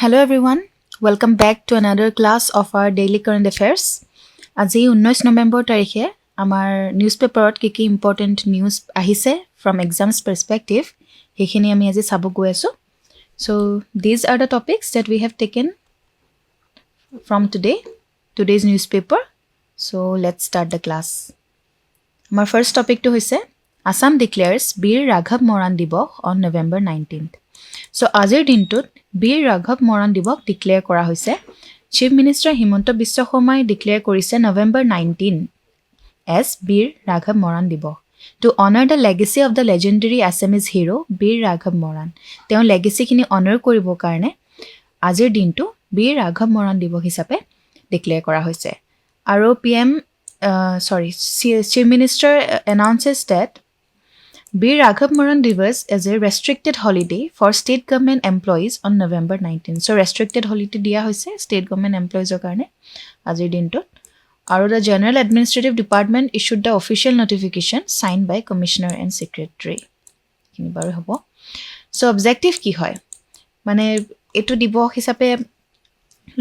Hello everyone, welcome back to another class of our daily current affairs. আজি 19 নৱেম্বৰ তাৰিখে আমাৰ নিউজপেপাৰত কি ইম্পৰ্টেন্ট নিউজ আহিছে from exams perspective হেখিনি আমি আজি চাব গৈ আছো. So these are the topics that we have taken from today's newspaper. So let's start the class. Our first topic to হৈছে Assam declares Veer Raghav Moran Divok on November 19th. So আজিৰ দিনটোত বীৰ ৰাঘৱ মৰাণ দিৱস declare কৰা হৈছে chief minister Himanta Biswa শৰ্মাই declare কৰিছে November 19 as বীৰ ৰাঘৱ মৰাণ দিৱস to honor the legacy of the legendary Assamese hero বীৰ ৰাঘৱ মৰাণ তেওঁ লেগেসিখিনি অনাৰ কৰিবৰ কাৰণে আজিৰ দিনটো বীৰ ৰাঘৱ মৰাণ দিৱস হিচাপে ডিক্লেয়াৰ কৰা হৈছে আৰু chief minister announces that Veer Raghav Moran Divas is a restricted holiday for state government employees on November 19. So restricted holiday dia hoise state government employees or karne ajir dintut. Aru the General Administrative Department issued the official notification signed by Commissioner and Secretary. Kini baru hobo. So objective ki hoy? Mane etu dibok hisabe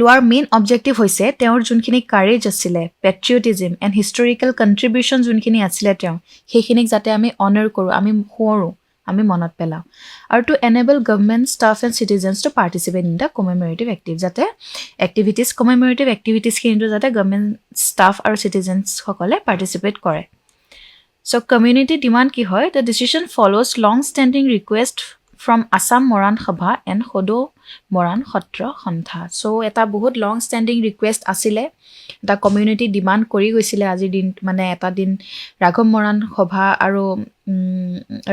লোৱাৰ main objective হৈছে তেওঁৰ যোনখিনি courage আছিলে পেট্ৰিয়টিজম and historical contribution যোনখিনি আছিলে তেওঁ সেইখিনিক যাতে আমি অনাৰ কৰোঁ আমি সোঁৱৰোঁ আমি মনত পেলাওঁ আৰু to enable government staff and citizens to participate in the commemorative commemorative এক্টিভিটিজখিনিতো যাতে গভৰ্ণমেণ্ট ষ্টাফ আৰু চিটিজেনছসকলে পাৰ্টিচিপেট কৰে চ' কমিউনিটি ডিমাণ্ড কি হয় the decision follows long standing request from Assam Moran Sabha and Khodo Moran Khatra Khantha. So eta bahut long standing request asile the community demand kori goisile aji din mane eta din Raghav Moran Sabha aro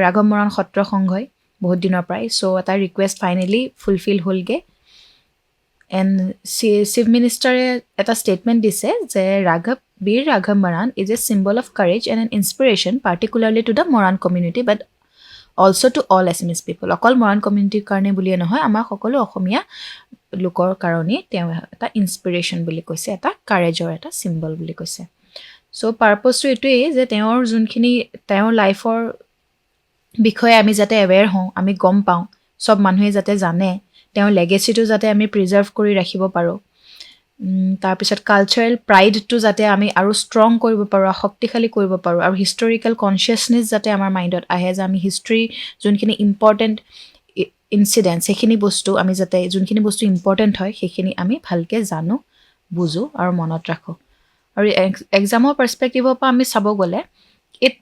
Raghav Moran Khatra Khonghoi bahut dinor prai so eta request finally fulfill holge and chief minister eta statement dise je Veer Raghav Moran is a symbol of courage and an inspiration particularly to the Moran community but also to all Assamese people. Okol Moran community karne buliye nohoy ama সকলো অসমীয়া লোকৰ কাৰণে তেওঁ এটা ইনস্পিৰেশন বুলি কৈছে এটা কাৰেজৰ এটা symbol বুলি কৈছে সো পাৰপসটো এটোই যে তেওঁৰ যোনখিনি তেওঁৰ লাইফৰ বিষয়ে আমি যাতে অ্যাৱেৰ হওঁ আমি গম পাওঁ সব মানুহে যাতে জানে তেওঁৰ লেগেসিটো যাতে আমি প্ৰিজাৰ্ভ কৰি ৰাখিব পাৰো তাৰ পিছত কালচাৰেল প্ৰাইডটো যাতে আমি আৰু ষ্ট্ৰং কৰিব পাৰো শক্তিশালী কৰিব পাৰো আৰু হিষ্টৰিকেল কনসিয়াসনেস যাতে আমাৰ মাইন্ডত আহে যে আমি হিষ্টৰী যোনখিনি ইম্পৰ্টেন্ট ইনসিডেন্টস সেইখিনি বস্তু আমি যাতে যোনখিনি বস্তু ইম্পৰ্টেন্ট হয় সেইখিনি আমি ভালকে জানো বুজো আৰু মনত ৰাখো আৰু এক্সামৰ পাৰ্সপেক্টিভৰ পৰা আমি চাব গলে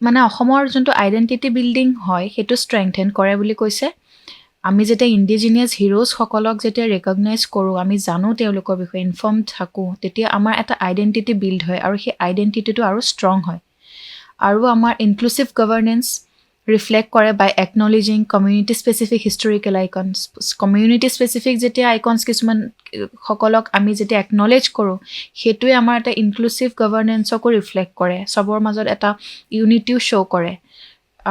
মানে অসমৰ যোনটো আইডেন্টিটি বিল্ডিং হয় হেতু ষ্ট্ৰেংথেন কৰে বুলি কৈছে আমি যেতে ইন্ডিজিনিয়াস হিৰোজ সকলক যেতে ৰেকগনাইজ কৰো আমি জানো তেওঁলোকৰ বিষয়ে ইনফৰ্মড থাকো তেতিয়া আমাৰ এটা আইডেন্টিটি বিল্ড হয় আৰু সেই আইডেন্টিটিটো আৰু ষ্ট্ৰং হয় আৰু আমাৰ ইনক্লুসিভ গভৰ্নেন্স ৰিফ্লেক্ট কৰে by acknowledging community specific historical icons community specific যেতে আইকনস কিছুমান সকলক আমি যেতে একনলেজ কৰো হেতুৱে আমাৰ এটা ইনক্লুসিভ গভৰ্নেন্সক ৰিফ্লেক্ট কৰে সবৰ মাজত এটা ইউনিটিও শো কৰে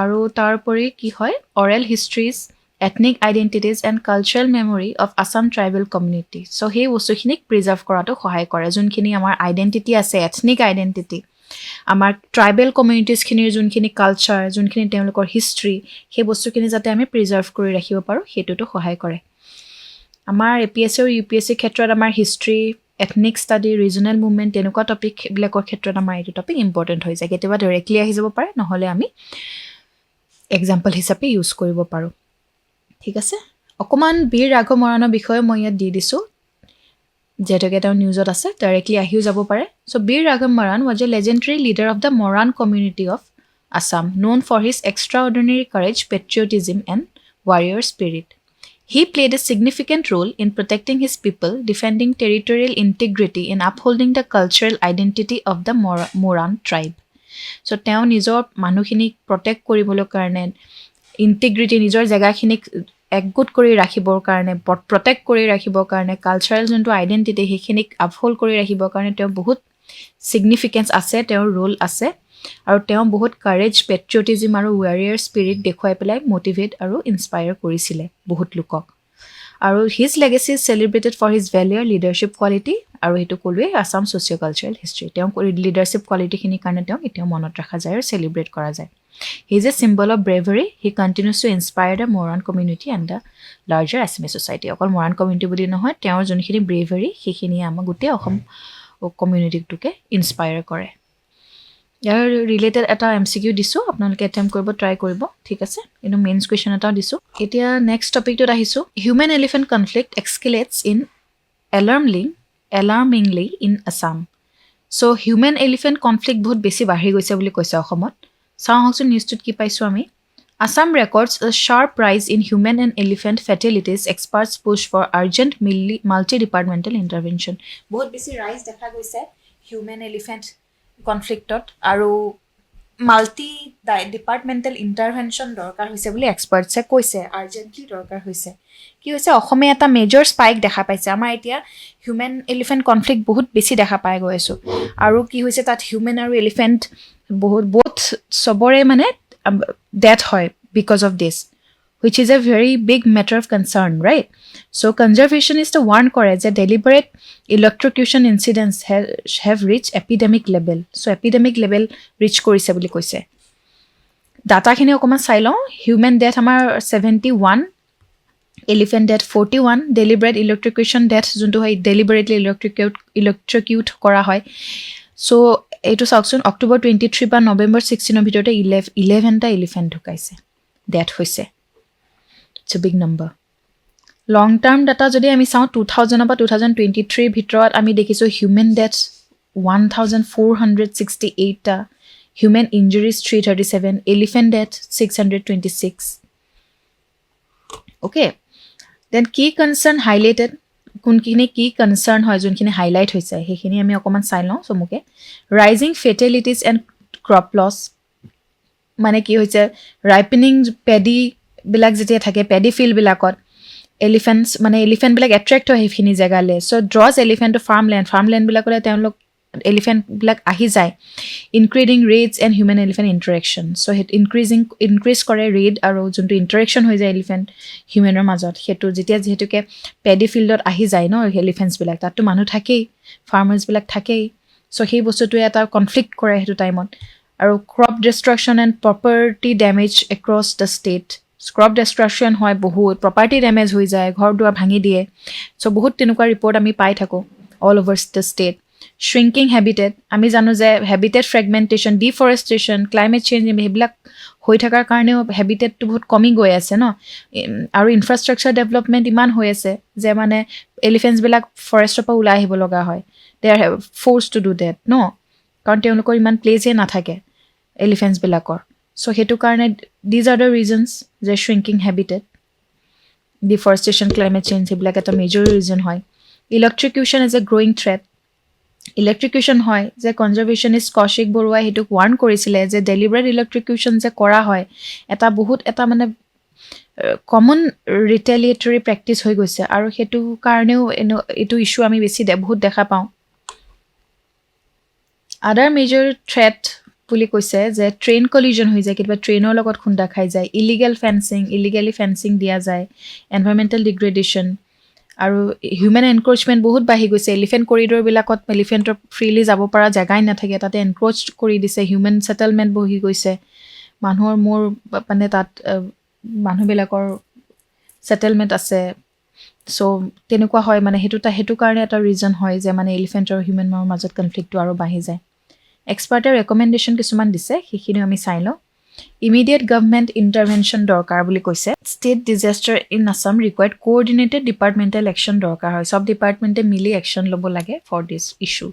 আৰু তাৰপৰি কি হয় oral হিষ্ট্ৰিজ ethnic identities and cultural memory of Assam tribal community. So hey bostuখিনিক প্ৰিজাৰ্ভ কৰাটো সহায় কৰে যোনখিনি আমাৰ আইডেন্টিটি আছে ethnic identity আমাৰ ট্ৰাইবেল কমিউনিটিজ খিনিৰ যোনখিনি কালচাৰ যোনখিনি তেওঁলোকৰ হিষ্ট্ৰী সেই বস্তুখিনি যাতে আমি প্ৰিজাৰ্ভ কৰি ৰাখিব পাৰো হেতুটো সহায় কৰে আমাৰ APSC আৰু UPSC ক্ষেত্ৰত আমাৰ history ethnic study regional movement তেনেকুৱা টপিক বিলাকৰ ক্ষেত্ৰত আমাৰ এইটো টপিক ইম্পৰ্টেন্ট হৈ যায় কেতিয়াবা ডাইৰেক্টলি আহি যাব পাৰে নহলে আমি এক্সাম্পল হিচাপে ইউজ কৰিব পাৰো ঠিক আছে অকমান বীৰ ৰাঘৱ মৰাণৰ বিষয়ে মই ইয়াত দি দিছো যেটাকে তেওঁ নিউজত আছে ডাইৰেক্টলি আহিও যাব পাৰে সো বীৰ ৰাঘৱ Moran was a legendary leader of the Moran community of Assam known for his extraordinary courage patriotism and warrior spirit he played a significant role in protecting his people defending territorial integrity and upholding the cultural identity of the Moran tribe so তেওঁ নিজৰ মানুহখিনিক protect কৰিবলৈ কাৰণে integrity নিজৰ জায়গাখিনিক একগুট কৰি ৰাখিবৰ কাৰণে protect কৰি ৰাখিবৰ কাৰণে কালচাৰেল যোনটো আইডেন্টিটি হেখিনিক আপহোল্ড কৰি ৰাখিবৰ কাৰণে তেওঁ বহুত সিগনিফিকেন্স আছে তেওঁৰ ৰোল আছে আৰু তেওঁ বহুত কাৰেজ পেট্ৰিয়টিজম আৰু ৱাৰিয়াৰ স্পিৰিট দেখুৱাই পেলাই মোটিভেট আৰু ইনস্পায়াৰ কৰিছিলে বহুত লোকক আৰু his legacy is celebrated for his ভেলিয়াৰ লিডাৰশ্বিপ কোৱালিটি আৰু হেতু কলুৱে আসাম সোশিও কালচাৰেল হিষ্ট্ৰী তেওঁ লিডাৰশ্বিপ কোৱালিটিখিনিৰ কাৰণে তেওঁ এতিয়াও মনত ৰাখা যায় আৰু সেলিব্ৰেট কৰা যায় He is a symbol of bravery. He continues to inspire the Moran community and the larger Assamese society. অকল Moran community বুলি নহয়, তেওঁৰ যোনখিনি bravery সেইখিনি আমাৰ গোটেই অসম কমিউনিটিটোকে ইনস্পায়াৰ কৰে। ইয়াৰ ৰিলেটেড এটা MCQ দিছোঁ, আপোনালোকে এটেম্প কৰিব, ট্ৰাই কৰিব, ঠিক আছে। কিন্তু মেইনছ কুৱেশ্যন এটাও দিছোঁ। এতিয়া নেক্সট টপিকটোত আহিছোঁ। Human elephant conflict escalates in alarmingly in Assam. So human elephant conflict বহুত বেছি বাঢ়ি গৈছে বুলি কৈছে অসমত। চাওঁ আহকচোন নিউজটোত কি পাইছোঁ আমি। Assam records a sharp rise in human and elephant fatalities. Experts push for urgent multi-departmental intervention. বহুত বেছি rise দেখা গৈছে human elephant conflictত আৰু মাল্টি ডিপাৰ্টমেণ্টেল ইণ্টাৰভেনশ্যন দৰকাৰ হৈছে বুলি এক্সপাৰ্টছে কৈছে, আৰ্জেণ্টলি দৰকাৰ হৈছে। কি হৈছে, অসমে এটা মেজৰ স্পাইক দেখা পাইছে। আমাৰ এতিয়া হিউমেন এলিফেণ্ট কনফ্লিক্ট বহুত বেছি দেখা পাই গৈ আছোঁ। আৰু কি হৈছে, তাত হিউমেন আৰু এলিফেণ্ট বহুত চবৰে মানে ডেথ হয় because of this, which is a very big matter of concern, right? So conservationists warn কৰে যে deliberate electrocution incidents have reached epidemic level. So epidemic level reach কৰিছে বুলি কৈছে। ডাটাখিনি অকণমান চাই লওঁ। হিউমেন ডেথ আমাৰ 71, এলিফেণ্ট ডেথ 41, ডেলিবাৰেট ইলেক্ট্ৰিকুৱেশ্যন ডেথ যোনটো হয় ডেলিবাৰেটলি ইলেক্ট্ৰিকিউট কৰা হয়। চ' এইটো চাওকচোন, অক্টোবৰ 23 বা নৱেম্বৰ 16 ভিতৰতে 11টা এলিফেণ্ট ঢুকাইছে, ডেথ হৈছে। It's a big number. Long term data যদি আমি চাওঁ 2000 বা 2023 ভিতৰত আমি দেখিছোঁ হিউমেন ডেথ 1468টা, human injuries 337, elephant death 626। Okay, then কি কনচাৰ্ণ হাইলাইটেড, কোনখিনি কি কনচাৰ্ণ হয় যোনখিনি হাইলাইট হৈছে সেইখিনি আমি অকণমান চাই লওঁ চমুকে। ৰাইজিং ফেটেলিটিজ এণ্ড ক্ৰপ লছ, মানে কি হৈছে, ৰাইপেনিং পেডিবিলাক যেতিয়া থাকে, পেডি ফিল্ডবিলাকত এলিফেণ্টবিলাক এট্ৰেক্ট হয় সেইখিনি জেগালৈ। চ' ড্ৰজ এলিফেণ্ট টু ফাৰ্মলেণ্ডবিলাকলৈ তেওঁলোক এলিফেণ্টবিলাক আহি যায়। Increasing raids and human elephant interaction, so' সেইটো ইনক্ৰিজ কৰে ৰেড আৰু যোনটো ইণ্টাৰেকশ্যন হৈ যায় এলিফেণ্ট হিউমেনৰ মাজত, সেইটো যিহেতুকে পেডি ফিল্ডত আহি যায় ন এলিফেণ্টছবিলাক, তাততো মানুহ থাকেই, ফাৰ্মাৰ্ছবিলাক থাকেই। চ' সেই বস্তুটোৱে এটা কনফ্লিক্ট কৰে সেইটো টাইমত। আৰু crop destruction and property damage across the state, crop destruction হয় বহুত, প্ৰপাৰ্টি ডেমেজ হৈ যায়, ঘৰ দুৱাৰ ভাঙি দিয়ে। চ' বহুত তেনেকুৱা ৰিপৰ্ট আমি পাই থাকোঁ all over the state. Shrinking habitat, আমি জানো যে হেবিটেট ফ্ৰেগমেণ্টেশ্যন, ডিফৰেষ্টেশ্যন, ক্লাইমেট চেঞ্জ সেইবিলাক হৈ থকাৰ কাৰণেও হেবিটেটটো বহুত কমি গৈ আছে ন। আৰু ইনফ্ৰাষ্ট্ৰাকচাৰ ডেভেলপমেণ্ট ইমান হৈ আছে যে মানে এলিফেণ্টছবিলাক ফৰেষ্টৰ পৰা ওলাই আহিব লগা হয়। They are force to do that ন, কাৰণ তেওঁলোকৰ ইমান প্লেচেই নাথাকে এলিফেণ্টছবিলাকৰ। চ' সেইটো কাৰণে দিজ আৰ দ্য ৰিজনছ যে shrinking habitat, deforestation, climate change সেইবিলাক এটা মেজৰ ৰিজন হয়। Electrocution is a growing threat, electrocution হয় যে কনজাৰ্ভেশ্যনিষ্ট কৌশিক বৰুৱাই সেইটোক ৱাৰ্ণ কৰিছিলে যে ডেলিবাৰেট ইলেক্ট্ৰিকিউশ্যন যে কৰা হয় এটা মানে কমন ৰিটেলিয়েটৰী প্ৰেক্টিছ হৈ গৈছে। আৰু সেইটো কাৰণেও এইটো ইছ্যু আমি বহুত দেখা পাওঁ। আদাৰ মেজৰ থ্ৰেট বুলি কৈছে যে ট্ৰেইন কলিজন হৈ যায়, কেতিয়াবা ট্ৰেইনৰ লগত খুন্দা খাই যায়, ইলিগেলি ফেন্সিং দিয়া যায়, এনভাইৰমেণ্টেল ডিগ্ৰেডেশ্যন আৰু হিউমেন এনক্ৰ'চমেণ্ট বহুত বাঢ়ি গৈছে। এলিফেণ্ট কৰিডৰবিলাকত এলিফেণ্টৰ ফ্ৰীলি যাব পৰা জেগাই নাথাকে, তাতে এনক্ৰ'চ কৰি দিছে, হিউমেন ছেটেলমেণ্ট বহি গৈছে, মানুহৰ মানে তাত মানুহবিলাকৰ ছেটেলমেণ্ট আছে। চ' তেনেকুৱা হয় মানে সেইটো কাৰণে এটা ৰিজন হয় যে মানে এলিফেণ্ট আৰু হিউমেনৰ মাজত কনফ্লিক্টটো আৰু বাঢ়ি যায়। এক্সপাৰ্টে ৰেকমেণ্ডেশ্যন কিছুমান দিছে, সেইখিনি আমি চাই লওঁ। ইমিডিয়েট গভৰ্ণমেণ্ট ইণ্টাৰভেনশ্যন দৰকাৰ বুলি কৈছে। State disaster in Assam required coordinated departmental action দৰকাৰ হয়, চব ডিপাৰ্টমেণ্টে মিলি একশ্যন ল'ব লাগে ফৰ দিছ ইছ্যু।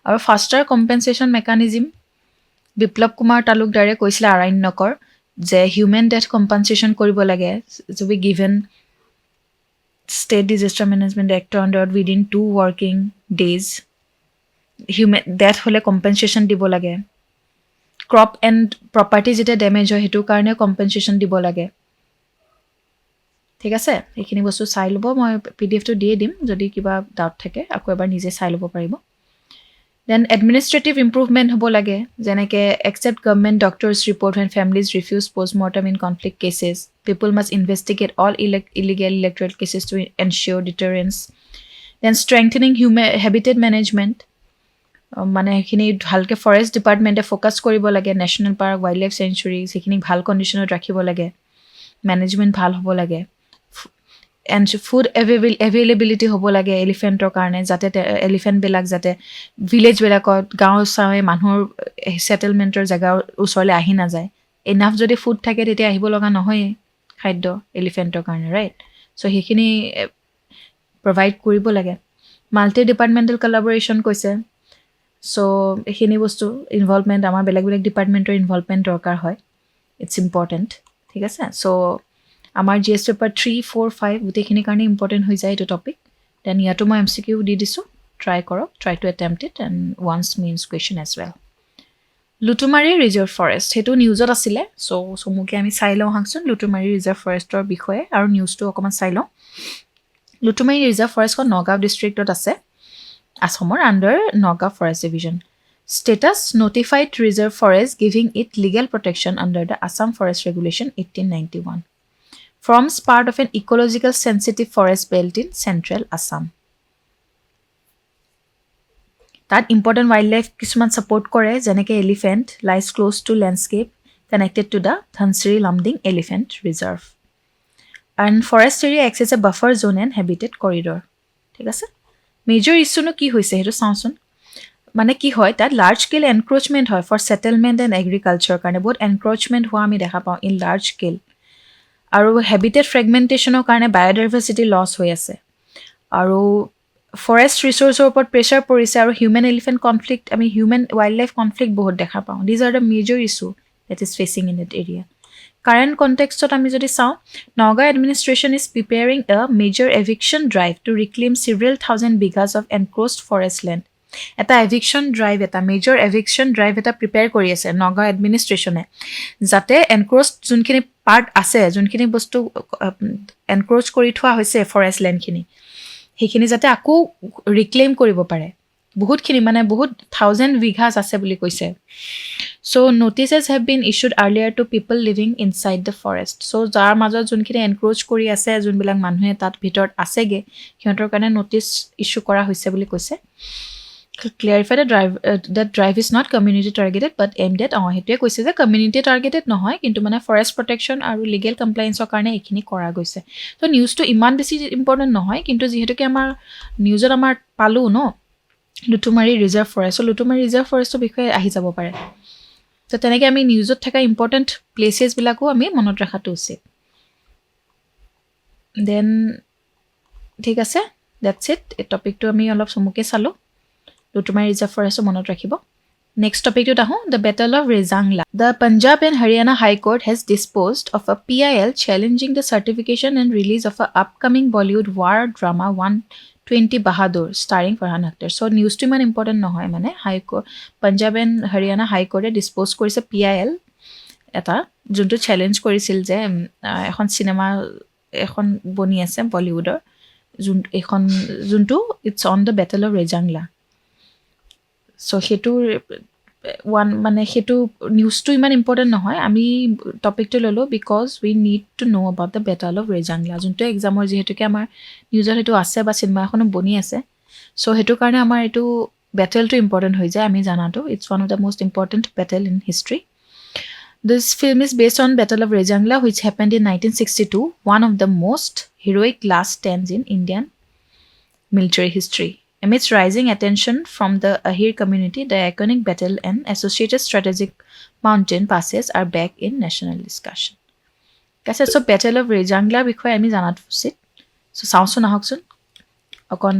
আৰু faster compensation mechanism, Biplab Kumar তালুকদাৰে কৈছিলে আৰণ্যকৰ যে হিউমেন ডেথ কম্পেনচেশ্যন কৰিব লাগে, to be given state disaster management এক্টৰ আণ্ডাৰত within 2 working days. Human death হ'লে কম্পেনচেশ্যন দিব লাগে। ক্ৰপ এণ্ড প্ৰপাৰ্টি যেতিয়া ডেমেজ হয় সেইটোৰ কাৰণে কম্পেনচেশ্যন দিব লাগে। ঠিক আছে, এইখিনি বস্তু চাই ল'ব, মই PDF টো দিয়ে দিম, যদি কিবা ডাউট থাকে আকৌ এবাৰ নিজে চাই ল'ব পাৰিব। দেন এডমিনিষ্ট্ৰেটিভ ইম্প্ৰুভমেণ্ট হ'ব লাগে, যেনেকৈ accept government doctors report when families refuse postmortem in conflict cases. People must investigate all illegal electoral cases to ensure deterrence. Then strengthening habitat management. মানে সেইখিনি ভালকৈ ফৰেষ্ট ডিপাৰ্টমেণ্টে ফ'কাছ কৰিব লাগে, national park, wild life century সেইখিনি ভাল কণ্ডিশ্যনত ৰাখিব লাগে, management ভাল হ'ব লাগে, এণ্ড ফুড এভেইলেবিলিটি হ'ব লাগে এলিফেণ্টৰ কাৰণে, যাতে এলিফেণ্টবিলাক যাতে ভিলেজবিলাকত গাঁও চাৱে মানুহৰ ছেটেলমেণ্টৰ জেগাৰ ওচৰলৈ আহি নাযায়। এনাফ যদি ফুড থাকে তেতিয়া আহিব লগা নহয়েই খাদ্য এলিফেণ্টৰ কাৰণে, ৰাইট? চ' সেইখিনি প্ৰভাইড কৰিব লাগে। মাল্টি ডিপাৰ্টমেণ্টেল কলাবৰেশ্যন কৈছে। চ' এইখিনি বস্তু ইনভলভমেণ্ট আমাৰ বেলেগ বেলেগ ডিপাৰ্টমেণ্টৰ ইনভলভমেণ্ট দৰকাৰ হয়। ইটছ ইম্পৰ্টেণ্ট, ঠিক আছে? চ' আমাৰ GS পেপাৰ 3, 4, 5 গোটেইখিনিৰ কাৰণে ইম্পৰ্টেণ্ট হৈ যায় এইটো টপিক। দেন ইয়াতো মই MCQ দি দিছোঁ, ট্ৰাই কৰক, try to attempt it and once mains question as well. Lutumari reserve forest, সেইটো নিউজত আছিলে। চ' চমুকে আমি চাই লওঁ আহকচোন লুটুমাৰী ৰিজাৰ্ভ ফৰেষ্টৰ বিষয়ে, আৰু নিউজটো অকণমান চাই লওঁ। লুটুমাৰী ৰিজাৰ্ভ ফৰেষ্টখন নগাঁও ডিষ্ট্ৰিক্টত আছে, আছামৰ, under Nagaon forest division. Status notified reserve forest giving it legal protection under the Assam forest regulation 1891. Forms part of an ecological sensitive forest belt in central Assam. তাত ইম্পৰ্টেণ্ট ৱাইল্ড লাইফ কিছুমান ছাপৰ্ট কৰে, যেনেকৈ elephant lies close to landscape connected to the Dhansiri Lamding elephant reserve. And forest area acts as a buffer zone and habitat corridor, ঠিক আছে? Major ইছ্যুনো কি হৈছে সেইটো চাওঁচোন। মানে কি হয়, তাত লাৰ্জ স্কেল এনক্ৰ'চমেণ্ট হয় ফৰ ছেটেলমেণ্ট এণ্ড এগ্ৰিকালচাৰৰ কাৰণে, বহুত এনক্ৰ'চমেণ্ট হোৱা আমি দেখা পাওঁ ইন লাৰ্জ স্কেল। আৰু হেবিটেড ফ্ৰেগমেণ্টেশ্যনৰ কাৰণে বায়'ডাইভাৰ্চিটি লছ হৈ আছে, আৰু ফৰেষ্ট ৰিচোৰ্চৰ ওপৰত প্ৰেছাৰ পৰিছে, আৰু হিউমেন এলিফেণ্ট কনফ্লিক্ট, আমি হিউমেন ৱাইল্ড লাইফ কনফ্লিক্ট বহুত দেখা পাওঁ। These are the major issue that is facing in that area. Current কণ্টেক্সটত আমি যদি চাওঁ, Nagaon administration is preparing a major eviction drive to reclaim several thousand bighas of encroached forest land. এটা eviction drive, এটা major eviction drive এটা prepare কৰি আছে নগাঁও এডমিনিষ্ট্ৰেশ্যনে, যাতে এনক্ৰ'চড যোনখিনি পাৰ্ট আছে, যোনখিনি বস্তু এনক্ৰ'চ কৰি থোৱা হৈছে ফৰেষ্ট লেণ্ডখিনি, সেইখিনি যাতে আকৌ ৰিক্লেইম কৰিব পাৰে। বহুতখিনি মানে বহুত থাউজেণ্ড বিঘাছ আছে বুলি কৈছে। So' notices have been issued earlier to people living inside the forest. So' যাৰ মাজত যোনখিনি এনক্ৰ'চ কৰি আছে, যোনবিলাক মানুহে তাত ভিতৰত আছেগৈ, সিহঁতৰ কাৰণে নটিচ ইছ্যু কৰা হৈছে বুলি কৈছে। Clarify the drive is not community targeted but aimed at, সেইটোৱে কৈছে যে কমিউনিটি টাৰ্গেটেড নহয়, কিন্তু মানে ফৰেষ্ট প্ৰটেকশ্যন আৰু লিগেল কমপ্লায়েন্সৰ কাৰণে এইখিনি কৰা গৈছে। ত' নিউজটো ইমান বেছি ইম্পৰ্টেণ্ট নহয়, কিন্তু যিহেতুকে আমাৰ নিউজত আমাৰ পালোঁ ন লুটুমাৰী ৰিজাৰ্ভ ফৰেষ্ট, চ' লুটুমাৰী ৰিজাৰ্ভ ফৰেষ্টৰ বিষয়ে আহি যাব পাৰে। ত' তেনেকৈ আমি নিউজত থকা ইম্পৰ্টেণ্ট প্লেচেছবিলাকো আমি মনত ৰখাটো উচিত। দেন ঠিক আছে, ডেটছ ইট। এই টপিকটো আমি অলপ চমুকৈ চালোঁ, লুটুমাৰী ৰিজাৰ্ভ ফৰেষ্টৰ মনত ৰাখিব। নেক্সট টপিকটোত আহোঁ, the battle of Rezang La. The Punjab and Haryana high court has disposed of a PIL challenging the certification and release of a upcoming Bollywood war drama 120 Bahadur starring Farhan Akhtar. So' নিউজটো ইমান ইম্পৰ্টেণ্ট নহয়, মানে পাঞ্জাব এণ্ড হাৰিয়ানা হাইকোৰ্টে ডিছপ'জ কৰিছে PIL এটা, যোনটো চেলেঞ্জ কৰিছিল যে এখন চিনেমা এখন বনি আছে বলিউডৰ, যোনটো it's on the battle of Rezang La. So' সেইটো নিউজটো ইমান ইম্পৰ্টেণ্ট নহয়, আমি টপিকটো ল'লোঁ because we need to know' about the battle of Rezang La, যোনটো এক্সামৰ যিহেতুকে আমাৰ নিউজত সেইটো আছে বা চিনেমা এখনো বনি আছে। চ' সেইটো কাৰণে আমাৰ এইটো বেটেলটো ইম্পৰ্টেণ্ট হৈ যায় আমি জানাটো। It's one of the most important battle in history. This film is based on Battle of Rejangla, which happened in 1962, one of the most heroic last stands in Indian military history. Amidst rising attention from the Ahir community, the iconic battle and associated strategic mountain passes are back in national discussion. So Battle of Rejangla বিষয়ে আমি জানাটো উচিত। So চাওঁচোন আহকচোন অকণ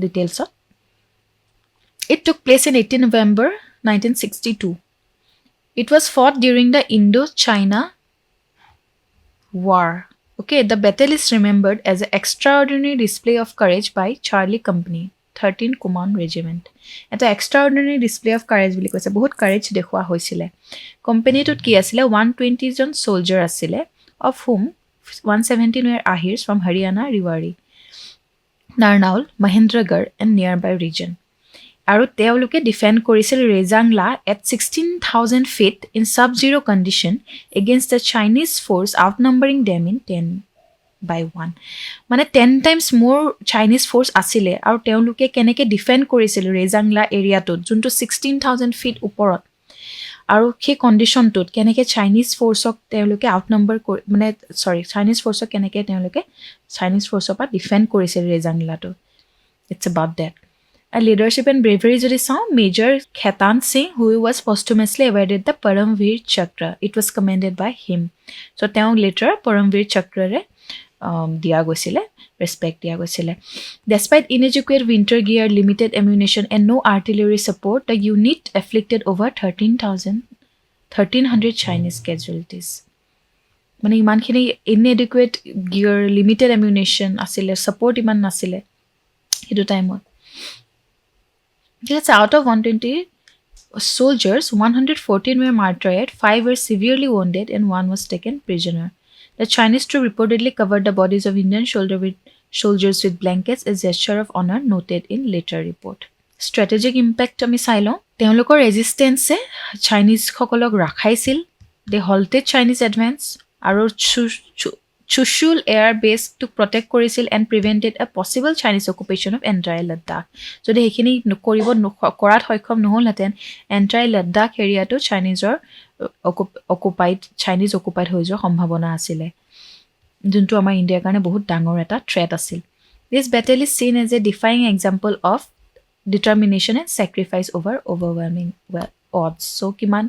ডিটেইলছত। It took place in 18 November 1962. It was fought during the Indo-China War. Okay, the battle is remembered as an extraordinary display of courage by Charlie Company, 13 Command Regiment. এটা extraordinary display of courage বুলি কৈছে, বহুত courage দেখুওৱা হৈছিলে। কোম্পানীটোত কি আছিলে, 120 জন soldier আছিলে, of whom 117 were Ahirs from Haryana, Rewari, Narnaul, Mahendragarh and nearby region. আৰু তেওঁলোকে ডিফেণ্ড কৰিছিল ৰেজাংলা at 16,000 feet in sub-zero condition against the Chinese force outnumbering them in 10 by 1 মানে 10 times more Chinese force আছিলে আৰু তেওঁলোকে কেনেকে defend কৰিছিল ৰেজাংলা এৰিয়াটোত যোনটো 16000 ফিট ওপৰত আৰু সেই কণ্ডিশ্যনটোত কেনেকে চাইনিজ ফ'ৰ্চক তেওঁলোকে আউটনাম্বাৰ মানে চাইনিজ ফ'ৰ্চক কেনেকে তেওঁলোকে চাইনিজ ফ'ৰ্চৰ পৰা ডিফেণ্ড কৰিছিল ৰেজাংলাটো it's about that leadership and bravery যদি চাওঁ major Khetan Singh who was posthumously awarded the Param Vir Chakra it was কমেণ্ডেড by him চ' তেওঁ লেটাৰ পৰমবীৰ চক্ৰৰে দিয়া গৈছিলে ৰেচপেক্ট দিয়া গৈছিলে despite inadequate winter gear limited ammunition and no' artillery support the unit inflicted over 1300 Chinese casualties মানে ইমানখিনি ইনএডুকুৱেট gear limited এমিউনেশ্যন আছিলে ছাপৰ্ট ইমান নাছিলে সেইটো টাইমত ঠিক আছে out of 120 soldiers 114 were martyred 5 were severely wounded and 1 was taken prisoner the Chinese troops reportedly covered the bodies of Indian soldiers with blankets a gesture of honor noted in later report strategic impact আমি চাই লওঁ তেওঁলোকৰ ৰেজিষ্টেন্সে Chinese সকলক ৰাখাইছিল দে halted Chinese advance আৰু Chushul air base to protect কৰিছিল and prevented a possible Chinese occupation of entire Ladakh যদি হেখিনি কৰিব কৰাত সক্ষম নহলহেঁতেন entire Ladakh এৰিয়াটো চাইনিজৰ চাইনিজ অকুপাইড হৈ যোৱাৰ সম্ভাৱনা আছিলে যোনটো আমাৰ ইণ্ডিয়াৰ কাৰণে বহুত ডাঙৰ এটা থ্ৰেট আছিল this battle is seen as a defying example of determination and sacrifice over overwhelming odds so কিমান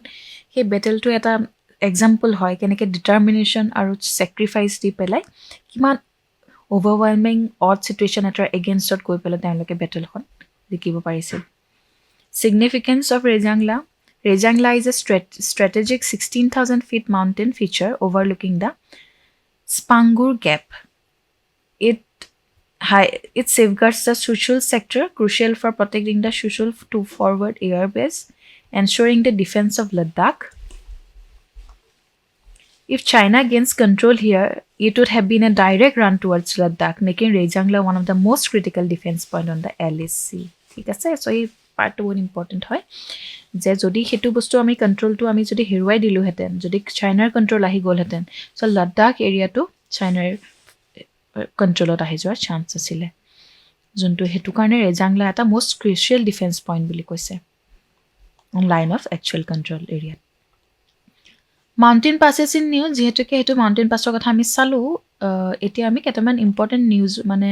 সেই বেটেলটো এটা এক্সাম্পল হয় কেনেকৈ ডিটাৰমিনেশ্যন আৰু ছেক্ৰিফাইচ দি পেলাই কিমান অভাৰৱেলমিং অড চিটুৱেশ্যন এটাৰ এগেইনষ্টত গৈ পেলাই তেওঁলোকে বেটেলখন জিকিব পাৰিছিল significance of Rezang La is a strategic 16,000 feet mountain feature overlooking the Spanggur gap It safeguards the Chushul sector, crucial for protecting the Chushul to forward air base, ensuring the defense of Ladakh. If China gains control here, it would have been a direct run towards Ladakh, making Rejangla one of the most critical defense point on the LAC. ঠিক আছে so এই পাৰ্টটো বহুত important হয় যে যদি সেইটো বস্তু আমি কণ্ট্ৰলটো আমি যদি হেৰুৱাই দিলোহেঁতেন যদি চাইনাৰ কণ্ট্ৰল আহি গ'লহেঁতেন চ' লাডাখ এৰিয়াটো চাইনাৰ কণ্ট্ৰলত আহি যোৱাৰ চান্স আছিলে যোনটো সেইটো কাৰণে ৰেজাংলা এটা মষ্ট ক্ৰুচিয়েল ডিফেন্স পইণ্ট বুলি কৈছে on line of actual control এৰিয়াত মাউণ্টেইন পাছেছ ইন নিউজ যিহেতুকে সেইটো মাউণ্টেইন পাছৰ কথা আমি চালোঁ এতিয়া আমি কেইটামান ইম্পৰ্টেণ্ট নিউজ মানে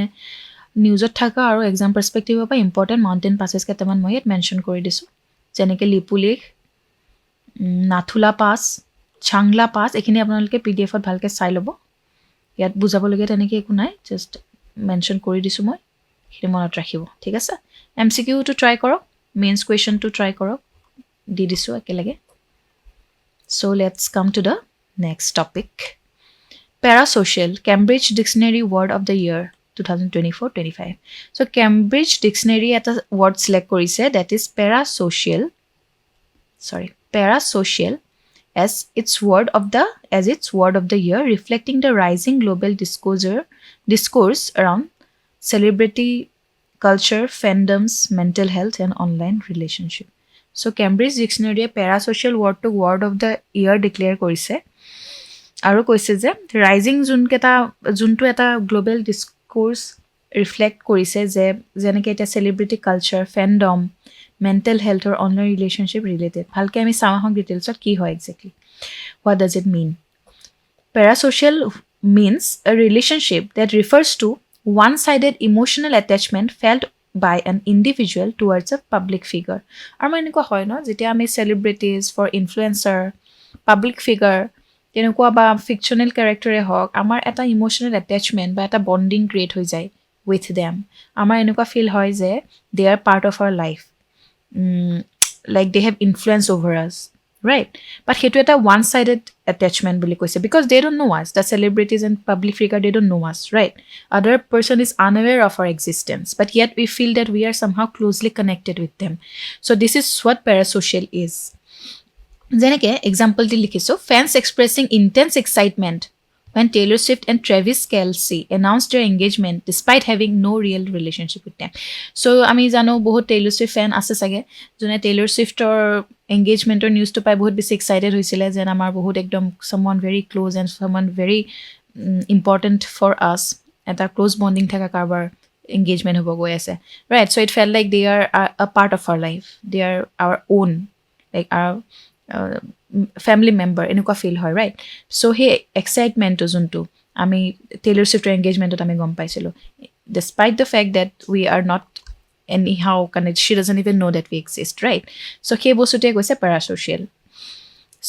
নিউজত থকা আৰু এক্সাম পাৰ্চপেক্টিভৰ পৰা ইম্পৰ্টেণ্ট মাউণ্টেইন পাছেছ কেইটামান মই ইয়াত মেনশ্যন কৰি দিছোঁ যেনেকৈ লিপুলেখ নাথুলা পাছ চাংলা পাছ এইখিনি আপোনালোকে PDF-ত ভালকৈ চাই ল'ব ইয়াত বুজাবলগীয়া তেনেকৈ একো নাই জাষ্ট মেনশ্যন কৰি দিছোঁ মই সেইখিনি মনত ৰাখিব ঠিক আছে MCQটো ট্ৰাই কৰক মেইনছ কুৱেশ্যনটো ট্ৰাই কৰক দি দিছোঁ একেলগে So let's come to the next topic. Parasocial, Cambridge Dictionary Word of the Year 2024-25. So Cambridge Dictionary at a word select korise that is parasocial as its word of the year reflecting the rising global discourse around celebrity culture, fandoms, mental health and online relationship. So Cambridge Dictionary parasocial word to word of the year declare কৰিছে আৰু কৈছে যে rising যোনটো এটা global ডিস্কোৰ্স reflect কৰিছে যে যেনেকৈ এটা celebrity culture fandom mental health আৰু অনলাইন ৰিলেশ্যনশ্বিপ ৰিলেটেড ভালকৈ আমি চাওঁ আহক ডিটেইলছত কি হয় exactly what does it mean parasocial means a relationship that refers to one-sided emotional attachment felt by an individual towards a public figure আৰু এনেকুৱা হয় ন যেতিয়া আমি celebrities for influencer public figure তেনেকুৱা বা fictional character হওক আমাৰ এটা emotional attachment বা এটা bonding create হৈ যায় with them আমাৰ এনেকুৱা feel হয় যে they are part of our life like they have influence over us right but hetu eta one sided attachment boli koise because they don't know us the celebrities and public figure they don't know us right other person is unaware of our existence but yet we feel that we are somehow closely connected with them so this is what parasocial is jeneke example di likhiso fans expressing intense excitement when Taylor Swift and Travis Kelce announced their engagement despite having no real relationship with them. So, ami jano bahut Taylor Swift fan ase sage jone Taylor Swift or engagement or news to pai bahut bisi excited hoisile jen amar bahut ekdom someone very close and someone very important for us এটা close bonding থকা কাৰোবাৰ engagement হ'ব গৈ আছে right so it felt like they are a part of our life they are our own like our family member এনেকুৱা feel হয় right so সেই excitement যোনটো আমি টেইলৰ ছুইফ্টৰ engagementত আমি গম পাইছিলোঁ despite the fact that we are not anyhow connected she doesn't even know that we exist right so সেই বস্তুটোৱে কৈছে parasocial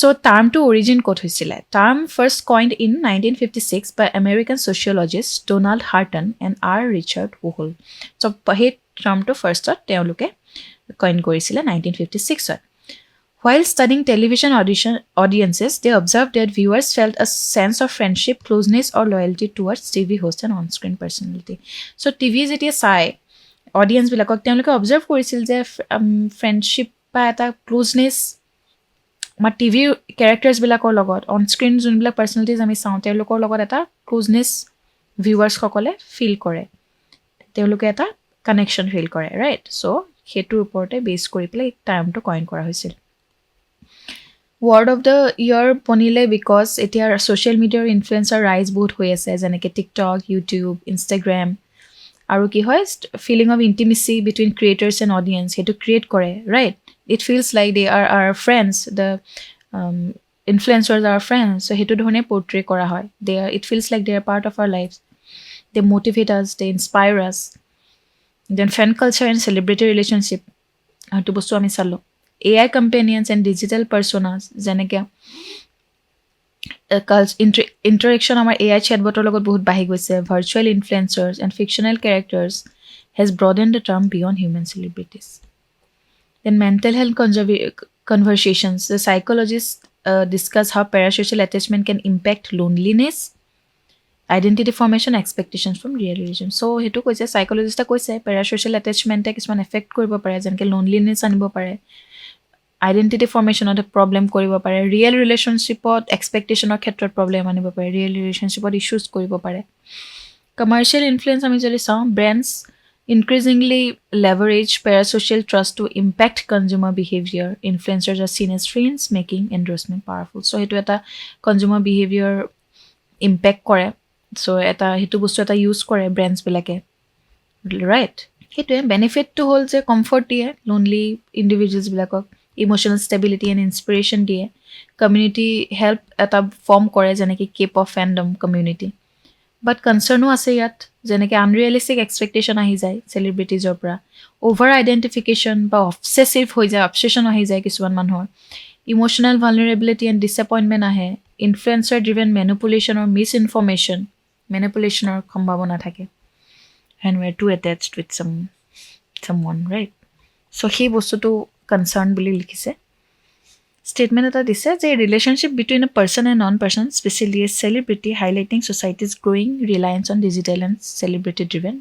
so term to origin ক'ত হৈছিলে term first coined in 1956 by American sociologists Donald Hutton and R. Richard Wohl so সেই termটো firstত তেওঁলোকে coin কৰিছিলে 1956ত while studying television audiences they observed that viewers felt a sense of friendship closeness or loyalty towards TV host and on-screen personality so TV যেতিয়া চাই audience বিলাকক তেওঁলোকে observe কৰিছিল যে friendship বা এটা closeness আমাৰ টিভি কেৰেক্টাৰ্ছ বিলাকৰ লগত অন স্ক্ৰীন যোনবিলাক পাৰ্চনেলিটিজ আমি চাওঁ তেওঁলোকৰ লগত এটা ক্লোজনেছ ভিউৱাৰ্ছসকলে ফিল কৰে তেওঁলোকে এটা কানেকশ্যন ফিল কৰে ৰাইট চ' সেইটোৰ ওপৰতে বেছ কৰি পেলাই এই টাৰ্মটো কইন কৰা হৈছিল ৱৰ্ড অফ দ্য ইয়েৰ বনিলে বিকজ এতিয়া ছ'চিয়েল মিডিয়াৰ ইনফ্লুৱেঞ্চাৰ ৰাইজ বহুত হৈ আছে যেনেকৈ টিকটক ইউটিউব ইনষ্টাগ্ৰাম আৰু কি হয় feeling of intimacy between creators and audience সেইটো ক্ৰিয়েট কৰে right it feels like they are our friends the influencers are our friends so hetu dhone portray kora hoy it feels like they are part of our lives they motivate us they inspire us then fan culture and celebrity relationship hatu bostu ami sallo AI companions and digital personas jeneke interaction amar AI chatbot logot bahut bahi goise virtual influencers and fictional characters has broadened the term beyond human celebrities then mental health conversations the psychologists discuss how parasocial attachment can impact loneliness identity formation expectations from real relations so hetu koise psychologist koise parasocial attachment e kisman effect koribo pare jenke loneliness anibo pare identity formation ot problem koribo pare real relationship ot expectation or khetrot problem anibo pare real relationship ot issues koribo pare commercial influence ami jodi saw brands increasingly leverage parasocial trust to impact consumer behavior. Influencers are seen as friends, making endorsement powerful. So, hetu eta consumer behavior impact kore. So, eta hetu bostu eta use kore brands bilake. Right? Hetu benefit to hold je comfort diye lonely individuals bilakok emotional stability and inspiration diye. Community help eta form kore janeki K-pop fandom community. But concern আছে ইয়াত যেনেকৈ আনৰিয়েলিষ্টিক expectation আহি যায় চেলিব্ৰিটিজৰ পৰা over identification বা অবছেছিভ হৈ যায় অবছেশ্যন আহি যায় কিছুমান মানুহৰ ইম'চনেল ভালনাৰেবিলিটি এণ্ড ডিছএপইণ্টমেণ্ট আহে ইনফ্লুৱেঞ্চাৰ ড্ৰিভেন মেনুপুলেশ্যনৰ মিছ ইনফৰ্মেশ্যন মেনুপুলেশ্যনৰ সম্ভাৱনা থাকে and were to attached with someone right so' সেই বস্তুটো কনচাৰ্ণ বুলি লিখিছে statement eta dise je relationship between a person and non-person especially a celebrity highlighting society's growing reliance on digital and celebrity driven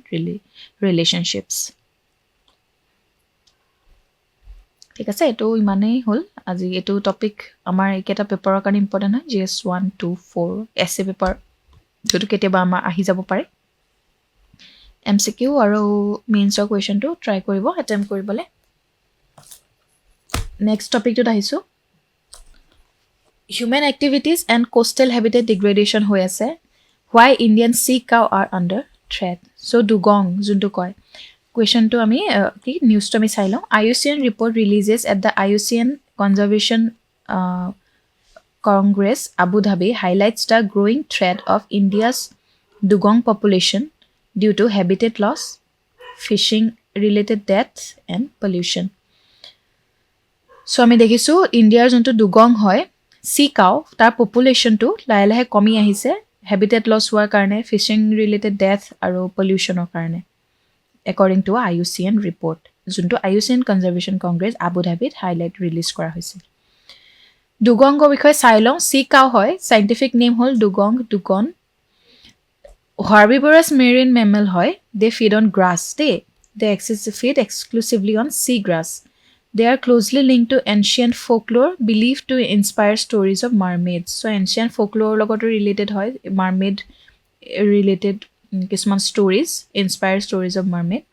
relationships ঠিক আছে এটো ইমানেই হল আজি এটো টপিক আমাৰ একটা পেপাৰৰ কাৰণে ইম্পৰ্টেন্ট হয় GS 1 2 4 essay পেপাৰ যেটো কেতিয়াবা আমাৰ আহি যাব পাৰে MCQ আৰু মেইনছৰ কোৱেশ্চনটো ট্ৰাই কৰিব এটেম্প কৰিবলে নেক্সট টপিকটো আহিছো Human activities and coastal habitat degradation হৈ আছে why Indian sea cow are under threat so dugong juntu koy question to ami ki news to ami sailo IUCN report releases at the IUCN Conservation Congress Abu Dhabi highlights the growing threat of India's dugong population due to habitat loss fishing related deaths and pollution so ami dekhisu India's juntu dugong hoy sea cow tar population to lahe lahe komi ahise habitat loss hoar karone fishing related death aru pollution or karone according to IUCN report junto IUCN Conservation Congress Abu Dhabi highlight release kora hoise dugong go bikhoy sailong sea cow hoy scientific name hol dugong dugon herbivorous marine mammal hoy they feed on grass they feed exclusively on sea grass. They are closely linked to ancient folklore believed to inspire stories of mermaids. So ancient folklore logot related hoy mermaid related kisman stories inspire stories of mermaid.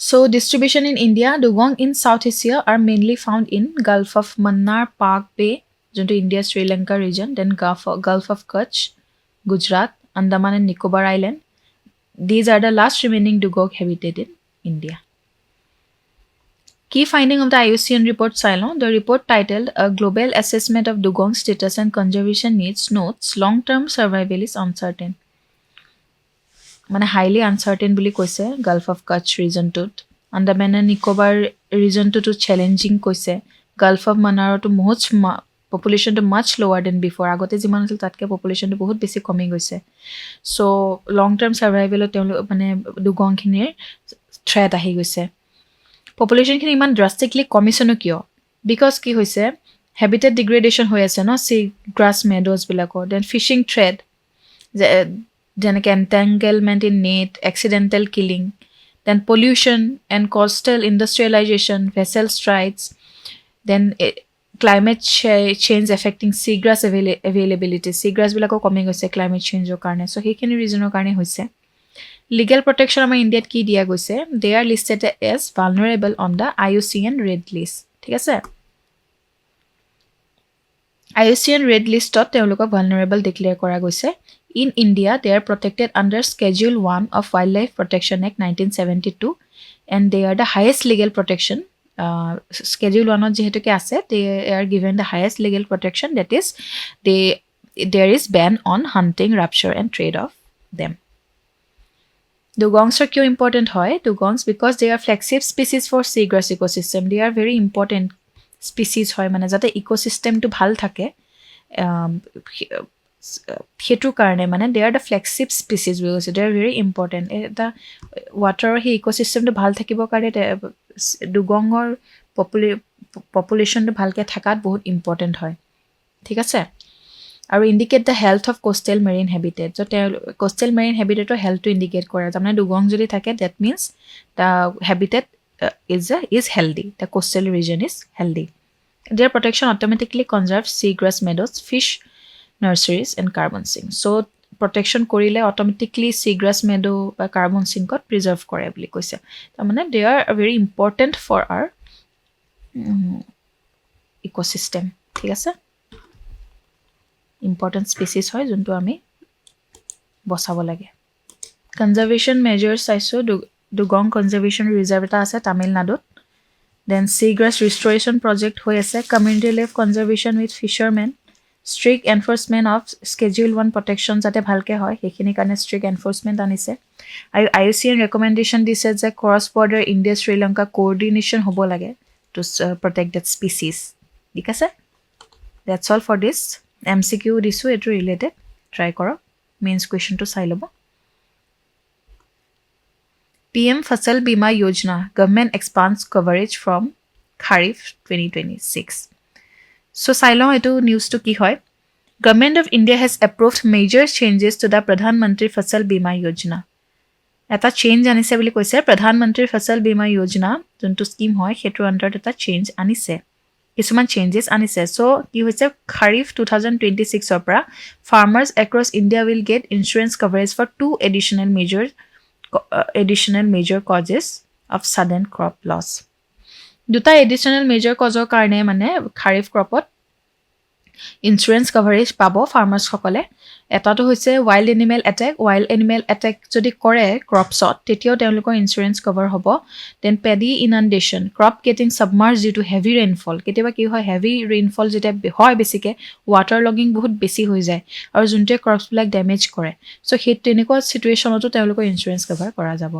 So distribution in India dugong in South Asia are mainly found in Gulf of Mannar Park Bay যোনটো India Sri Lanka region, then Gulf of Kutch, Gujarat, Andaman and Nicobar Island. These are the last remaining dugong habitat in India. Key finding of the IUCN report Ceylon. The report titled A Global Assessment of Dugong Status and Conservation Needs notes long-term survival is uncertain. মানে highly uncertain বুলি কৈছে Gulf of Kutch regionটোত. Andaman and Nicobar regionটোতো challenging কৈছে. Gulf of Mannaroto population to much lower than before. আগতে যিমান আছিল তাতকে population to বহুত বেছি কমি গৈছে. So long term survival মানে দুগংখিনিৰ threat আহি গৈছে. Population খিনি ইমান drastically কমিছে কিয়? Because কি হৈছে habitat degradation হৈ আছে ন sea grass meadows বিলাকৰ, then fishing threat, যেনেকে entanglement in net, accidental killing, then pollution and coastal industrialization, vessel strikes, then climate change affecting seagrass availability. Seagrass bilako kami goise climate change or karne. So hekini reason or karne hoise. Legal protection ama India ki dia goise. They are listed as vulnerable on the IUCN red list. Thik ase? IUCN red list tot teoloka vulnerable declare kora goise. In India, they are protected under Schedule 1 of Wildlife Protection Act 1972, and they are the highest legal protection. Schedule 1 jehetuke ase, they are given the highest legal protection, that is there is ban on hunting, rapture and trade of them. Dugongs are kyo important hoy? Dugongs because they are flagship species for seagrass ecosystem. They are very important species hoy mane jate ecosystem to bhal thake hetu karne mane they are the flagship species because they are very important. The water hi ecosystem to bhal thakibo kare দুগংৰ পপুলেশ্যনটো ভালকে থাকাত বহুত important হয় ঠিক আছে আৰু indicate the health of coastal marine habitat so coastal marine হেবিটেটৰ হেল্থটো indicate কৰে তাৰমানে দুগং যদি থাকে that means the habitat is healthy, the coastal region is healthy. Their protection automatically conserves seagrass meadows, fish nurseries and carbon sinks. So protection korile automatically seagrass meadow বা carbon sink ot preserve কৰে বুলি কৈছে তাৰমানে they are very important for our ecosystem ঠিক আছে important species হয় যোনটো আমি বচাব লাগে conservation measures চাইছো Dugong conservation reserve এটা আছে তামিলনাডুত then seagrass restoration project হৈ আছে community life conservation with fishermen strict enforcement of schedule 1 protection jate bhalke hoy hekhini karne strict enforcement anise IUCN recommendation dise je cross border India Sri Lanka coordination hobo lage to protect that species thik ase that's all for this MCQ disu etu related try koro mains question to sai lobo PM Fasal Bima Yojana government expands coverage from Kharif 2026 So Ceylon etu news to ki hoy Government of India has approved major changes to the Pradhan Mantri Fasal Bima Yojana. Eta change anise boli koise Pradhan Mantri Fasal Bima Yojana jonto scheme hoy hetu under eta change anise. Kisuman changes anise. So ki hoise Kharif 2026 opra farmers across India will get insurance coverage for two additional major causes of sudden crop loss. Duta additional major cause or karne mane Kharif cropot insurance coverage pabo farmers সকলে এটাটো হৈছে wild animal attack যদি কৰে cropsot তেতিয়াও তেওঁলোকৰ insurance cover হ'ব then paddy inundation crop getting submerged due to heavy rainfall কেতিয়াবা কি হয় heavy rainfall যেতিয়া হয় বেছিকে water logging বহুত বেছি হৈ যায় আৰু যোনটো crops বিলাক damage কৰে so সেই তেনেকুৱা situationতো তেওঁলোকৰ insurance cover কৰা যাব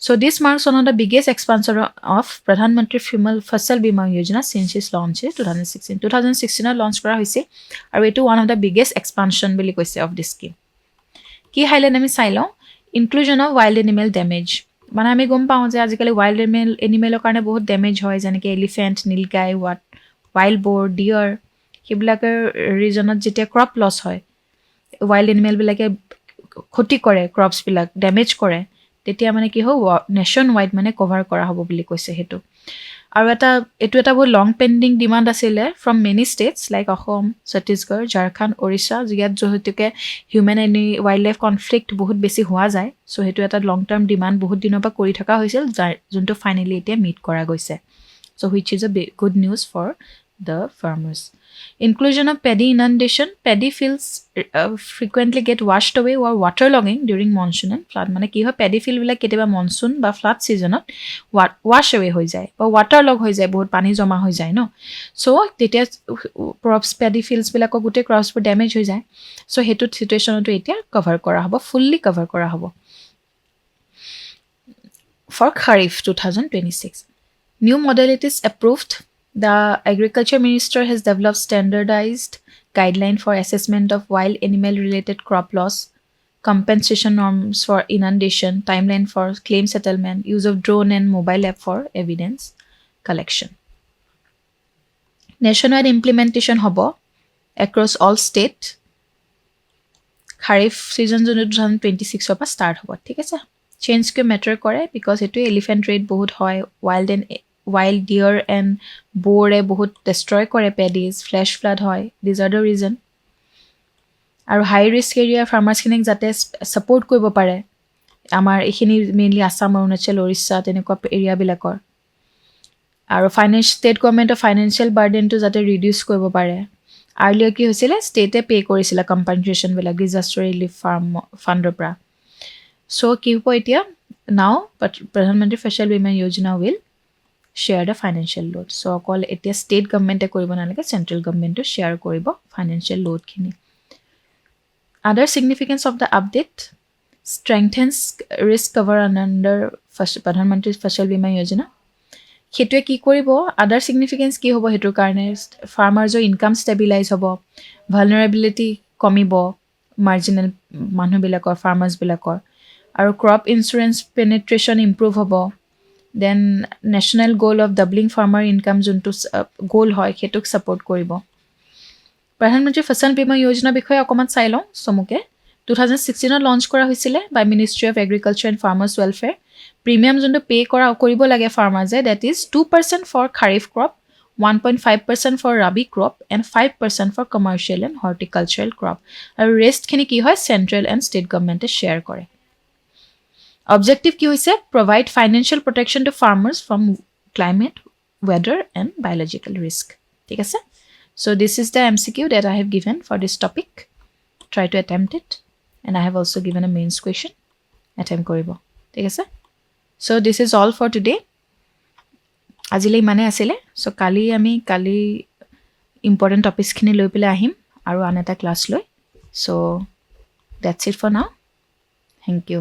so this marks one of the biggest expansion of Pradhan Mantri Fasal Bima Yojana since its launch in 2016 launch কৰা হৈছে আৰু এটো one of the biggest expansion বুলি কৈছে of this scheme কি হাইলাইট আমি চাইলো inclusion of wild animal damage মানে আমি গম পাও যে আজিকালি wild animalৰ কাৰণে বহুত damage হয় যেনেকে elephant nilgai wild boar deer হিবিলাকৰ ৰিজনত যেতিয়া crop loss হয় wild animal বিলাকে ক্ষতি কৰে crops বিলাক damage কৰে তেতিয়া মানে কি হয় নেশন ওয়াইড মানে কভাৰ কৰা হ'ব বুলি কৈছে হেতু আৰু এটো এটা বহুত লং পেন্ডিং ডিমান্ড আছিল from many states like Assam, Chhattisgarh, Jharkhand, Orissa জিয়াত জহতুকে হিউম্যান এন্ড ওয়াইল্ডলাইফ কনফ্লিক্ট বহুত বেছি হোৱা যায় সো হেতু এটা লং টাৰ্ম ডিমান্ড বহুত দিনৰ পৰা কৰি থকা হৈছিল যোনটো ফাইনালি এতিয়া মিট কৰা গৈছে so which is a good news for the farmers. Inclusion of paddy inundation. Paddy fields frequently get washed away or waterlogging during monsoon and flood. মানে কি হয় paddy field বিলাক কেতিয়াবা মনসুন বা ফ্লাড সিজনত wash away হৈ যায় বা waterlog হৈ যায়, বহুত পানী জমা হৈ যায় ন। সো তেতিয়া crops paddy fields বিলাকৰ গোটেই ক্ৰপছবোৰ ড্যামেজ হৈ যায়। সো হেতু সিচুৱেশ্যনটো এতিয়া কভাৰ কৰা হ'ব, ফুললি কভাৰ কৰা হ'ব for Kharif 2026. New modalities approved. The Agriculture Minister has developed standardized guideline for assessment of wild animal related crop loss, compensation norms for inundation, timeline for claim settlement, use of drone and mobile app for evidence collection. Nationwide implementation hobo across all state. Kharif season 2026 পৰা start হ'ব, ঠিক আছে। Change কে matter কৰে because এইটো elephant rate বহুত হয়, wild deer and boar বহুত destroy কৰে paddies, flash flood হয়, these are the reason। আৰু হাই ৰিস্ক এৰিয়া ফাৰ্মাৰ্ছখিনিক যাতে ছাপোৰ্ট কৰিব পাৰে, আমাৰ এইখিনি মেইনলি আসাম, অৰুণাচল, উৰিষ্যা তেনেকুৱা এৰিয়াবিলাকৰ। আৰু ষ্টেট গভৰ্ণমেণ্টৰ ফাইনেন্সিয়েল বাৰ্ডেনটো যাতে ৰিডিউচ কৰিব পাৰে। আৰ্লিয়াৰ কি হৈছিলে, ষ্টেটে পে' কৰিছিলে কম্পেনচেশ্যনবিলাক ডিজাষ্টাৰ ৰিলিফ ফাণ্ডৰ পৰা। সো কি হ'ব এতিয়া, নাও Pradhan Mantri Fasal Bima Yojana will share the financial load. So অকল এতিয়া ষ্টেট গভৰ্ণমেণ্টে কৰিব নালাগে, চেণ্ট্ৰেল গভৰ্ণমেণ্টো শ্বেয়াৰ কৰিব ফাইনেন্সিয়েল লোডখিনি। Other significance of the update: strengthens risk cover under Pradhan Mantri Fasal Bima Yojana. সেইটোৱে কি কৰিব, আদাৰ ছিগনিফিকেঞ্চ কি হ'ব, সেইটোৰ কাৰণে ফাৰ্মাৰ্ছৰ ইনকাম ষ্টেবিলাইজ হ'ব, ভালনাৰেবিলিটি কমিব মাৰ্জিনেল মানুহবিলাকৰ, ফাৰ্মাৰ্ছবিলাকৰ, আৰু ক্ৰপ ইঞ্চুৰেঞ্চ পেনেট্ৰেশ্যন ইম্প্ৰুভ হ'ব। দেন নেশ্যনেল গ'ল অফ ডাবলিং ফাৰ্মাৰ ইনকাম যোনটো গ'ল হয় সেইটোক ছাপোৰ্ট কৰিব। প্ৰধানমন্ত্ৰী ফচল বীমা যোজনাৰ বিষয়ে অকণমান চাই লওঁ চমুকে। 2016 লঞ্চ কৰা হৈছিলে by ministry of agriculture and farmers welfare. Premium যোনটো পে' কৰিব লাগে ফাৰ্মাৰ্ছে, that is 2% for kharif crop, 1.5% for rabi crop and 5% for commercial and horticultural crop. আৰু ৰেষ্টখিনি কি হয়, চেণ্ট্ৰেল এণ্ড ষ্টেট গভৰ্ণমেণ্টে শ্বেয়াৰ কৰে। অবজেক্টিভ কি হৈছে, provide financial protection to farmers from climate, weather and biological risk, ঠিক আছে। So this is the MCQ that I have given for this topic. Try to attempt it. And I have also given a mains question. Attempt koribo. ঠিক আছে? So this is all for today. আজিলৈ ইমানে আছিলে। So কালি important topics খিনি লৈ পেলাই আহিম আৰু আন এটা ক্লাছ লৈ। So that's it for now. Thank you.